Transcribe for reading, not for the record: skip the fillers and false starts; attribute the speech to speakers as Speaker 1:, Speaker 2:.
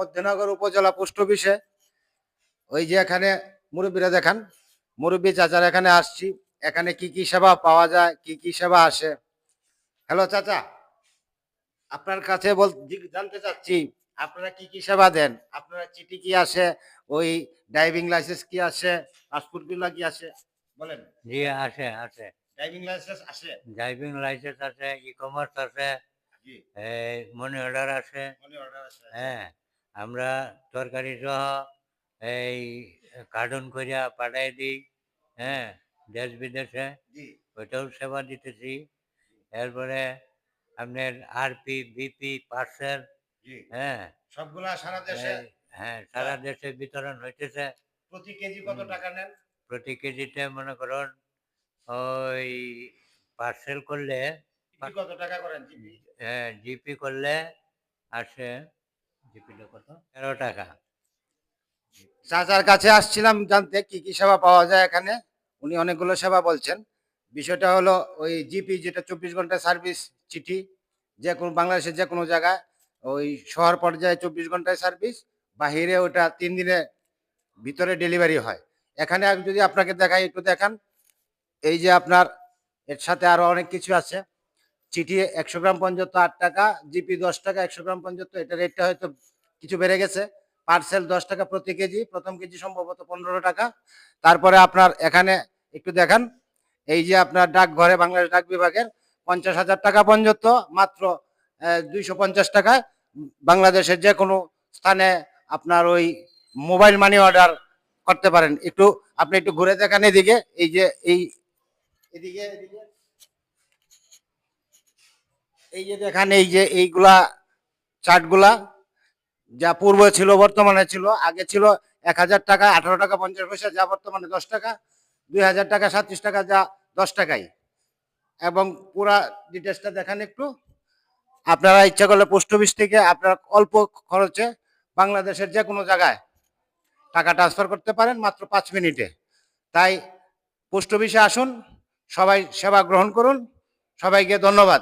Speaker 1: মধ্যনগর উপজেলা পোস্ট অফিসে। ওই যে এখানে মুরব্বীরা দেখান, মুরব্বী চাচার এখানে আসছি। এখানে কি কি সেবা পাওয়া যায়, কি কি সেবা আসে। হ্যালো চাচা, আপনার কাছে জানতে চাচ্ছি আপনারা কি কি সেবা দেন। আপনারা চিঠি কি আসে, ওই ড্রাইভিং লাইসেন্স কি আসে, পাসপোর্ট গুলা কি আসে বলেন।
Speaker 2: জি, আসে আসে।
Speaker 1: ড্রাইভিং লাইসেন্স আসে?
Speaker 2: ড্রাইভিং লাইসেন্স আছে, ই-কমার্স আছে,
Speaker 1: জি।
Speaker 2: মানি অর্ডার আছে।
Speaker 1: মানি অর্ডার আছে, আচ্ছা।
Speaker 2: হ্যাঁ, আমরা তরকারি সহ এই কার্টন কইরা পাঠাই দিই, হ্যাঁ, দেশ বিদেশে।
Speaker 1: জি।
Speaker 2: ওইটাও সেবা দিতেছি। এরপরে আপনার আরপি, বিপি, পার্সেল,
Speaker 1: জি।
Speaker 2: হ্যাঁ,
Speaker 1: সবগুলা সারা দেশে?
Speaker 2: হ্যাঁ, সারা দেশে বিতরণ হইতেছে।
Speaker 1: প্রতি কেজি কত টাকা নেন?
Speaker 2: প্রতি কেজিতে মনে করুন ওই পার্সেল করলে
Speaker 1: জিপি কত টাকা করেন জিপি?
Speaker 2: জিপি করলে আসে, জিপিটা কত? ১৩ টাকা।
Speaker 1: চাচার কাছে আসছিলাম জানতে কি কি সেবা পাওয়া যায় এখানে। উনি অনেকগুলো সেবা বলছেন। বিষয়টা হলো ওই জিপি, যেটা ২৪ ঘন্টা সার্ভিস চিঠি, যে কোনো বাংলাদেশের যে কোনো জায়গায় ওই শহর পর্যায়ে ২৪ ঘন্টায় সার্ভিস, বাহিরে ওটা ৩ দিনের ভিতরে ডেলিভারি হয়। এখানে আমি যদি আপনাকে দেখাই, একটু দেখান। এই যে আপনার এর সাথে আরো অনেক কিছু আছে। চিঠি ১০০ গ্রাম পর্যন্ত ৮ টাকা, জিপি ১০ টাকা ১০০ গ্রাম পর্যন্ত। এটা রেটটা হয়তো কিছু বেড়ে গেছে। পার্সেল ১০ টাকা প্রতি কেজি, প্রথম কেজি সম্ভবত ১৫ টাকা। তারপরে আপনার এখানে একটু দেখান, এই যে আপনার ডাকঘরে, বাংলাদেশ ডাক বিভাগের ৫০,০০০ টাকা পর্যন্ত মাত্র ২৫০ টাকায় বাংলাদেশের যে কোনো স্থানে আপনার ওই মোবাইল মানি অর্ডার করতে পারেন। একটু আপনি একটু ঘুরে দেখান এদিকে, এই যে এদিকে এদিকে এই যে দেখেন, এই যে এইগুলা চার্টগুলা যা পূর্বে ছিল বর্তমানে ছিল, আগে ছিল ১,০০০ টাকা ১৮ টাকা ৫০ পয়সা, যা বর্তমানে ১০ টাকা, ২,০০০ টাকা ৩৭ টাকা, যা ১০ টাকাই। এবং পুরা ডিটেলসটা দেখান একটু। আপনারা ইচ্ছা করলে পোস্ট অফিস থেকে আপনারা অল্প খরচে বাংলাদেশের যে কোনো জায়গায় টাকা ট্রান্সফার করতে পারেন মাত্র ৫ মিনিটে। তাই পোস্ট অফিসে আসুন, সবাই সেবা গ্রহণ করুন। সবাইকে ধন্যবাদ।